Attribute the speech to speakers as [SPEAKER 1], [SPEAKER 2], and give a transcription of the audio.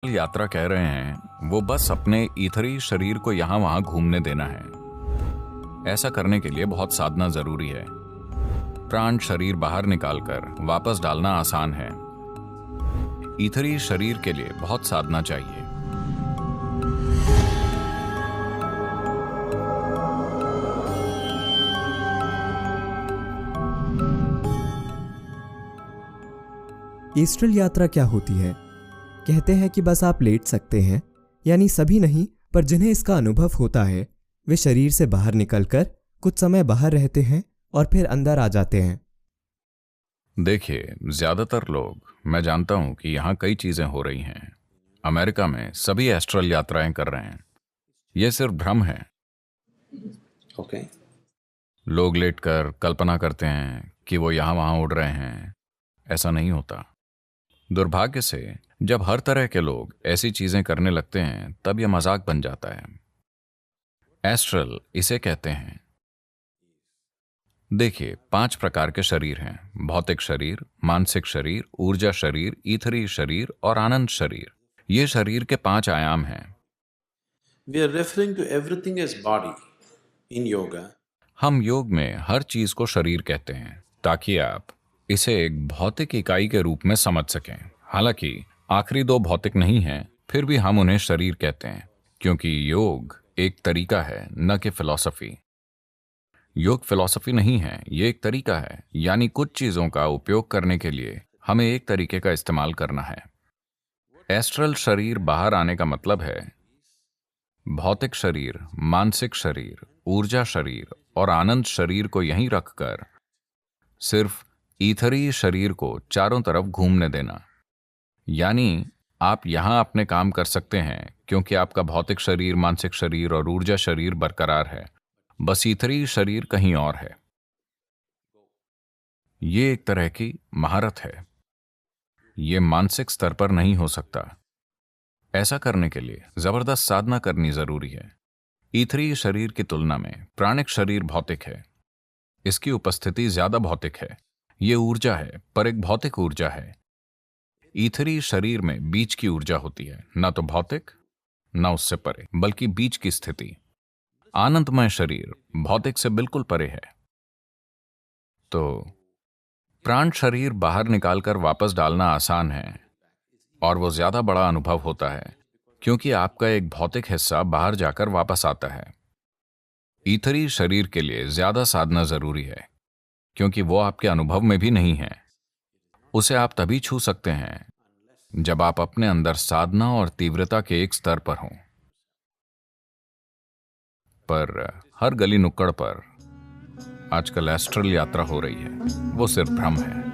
[SPEAKER 1] यात्रा कह रहे हैं वो बस अपने ईथरी शरीर को यहाँ वहां घूमने देना है। ऐसा करने के लिए बहुत साधना जरूरी है। प्राण शरीर बाहर निकालकर वापस डालना आसान है। ईथरी शरीर के लिए बहुत साधना चाहिए।
[SPEAKER 2] एस्ट्रल यात्रा क्या होती है? कहते हैं कि बस आप लेट सकते हैं, यानी सभी नहीं, पर जिन्हें इसका अनुभव होता है वे शरीर से बाहर निकलकर कुछ समय बाहर रहते हैं और फिर अंदर आ जाते हैं।
[SPEAKER 1] देखिए, ज्यादातर लोग, मैं जानता हूं कि यहाँ कई चीजें हो रही हैं। अमेरिका में सभी एस्ट्रल यात्राएं कर रहे हैं। यह सिर्फ भ्रम है।
[SPEAKER 3] ओके।
[SPEAKER 1] लोग लेटकर कल्पना करते हैं कि वो यहाँ वहां उड़ रहे हैं। ऐसा नहीं होता। दुर्भाग्य से जब हर तरह के लोग ऐसी चीजें करने लगते हैं तब यह मजाक बन जाता है। एस्ट्रल इसे कहते हैं। देखिए, 5 प्रकार के शरीर हैं: भौतिक शरीर, मानसिक शरीर, ऊर्जा शरीर, ईथरी शरीर और आनंद शरीर। ये शरीर के 5 आयाम हैं।
[SPEAKER 3] We are referring to everything as body in yoga.
[SPEAKER 1] हम योग में हर चीज को शरीर कहते हैं ताकि आप इसे एक भौतिक इकाई के रूप में समझ सकें। हालांकि आखिरी 2 भौतिक नहीं हैं, फिर भी हम उन्हें शरीर कहते हैं क्योंकि योग एक तरीका है, न कि फिलॉसफी। योग फिलॉसफी नहीं है, ये एक तरीका है। यानी कुछ चीजों का उपयोग करने के लिए हमें एक तरीके का इस्तेमाल करना है। एस्ट्रल शरीर बाहर आने का मतलब है भौतिक शरीर, मानसिक शरीर, ऊर्जा शरीर और आनंद शरीर को यहीं रखकर सिर्फ ईथरी शरीर को चारों तरफ घूमने देना। यानी आप यहां अपने काम कर सकते हैं क्योंकि आपका भौतिक शरीर, मानसिक शरीर और ऊर्जा शरीर बरकरार है, बस ईथरी शरीर कहीं और है। ये एक तरह की महारत है। ये मानसिक स्तर पर नहीं हो सकता। ऐसा करने के लिए जबरदस्त साधना करनी जरूरी है। ईथरी शरीर की तुलना में प्राणिक शरीर भौतिक है। इसकी उपस्थिति ज्यादा भौतिक है। ये ऊर्जा है, पर एक भौतिक ऊर्जा है। ईथरी शरीर में बीच की ऊर्जा होती है, ना तो भौतिक ना उससे परे, बल्कि बीच की स्थिति। आनंदमय शरीर भौतिक से बिल्कुल परे है। तो प्राण शरीर बाहर निकालकर वापस डालना आसान है और वो ज्यादा बड़ा अनुभव होता है क्योंकि आपका एक भौतिक हिस्सा बाहर जाकर वापस आता है। ईथरी शरीर के लिए ज्यादा साधना जरूरी है क्योंकि वो आपके अनुभव में भी नहीं है। उसे आप तभी छू सकते हैं जब आप अपने अंदर साधना और तीव्रता के एक स्तर पर हों। पर हर गली नुक्कड़ पर आजकल एस्ट्रल यात्रा हो रही है, वो सिर्फ भ्रम है।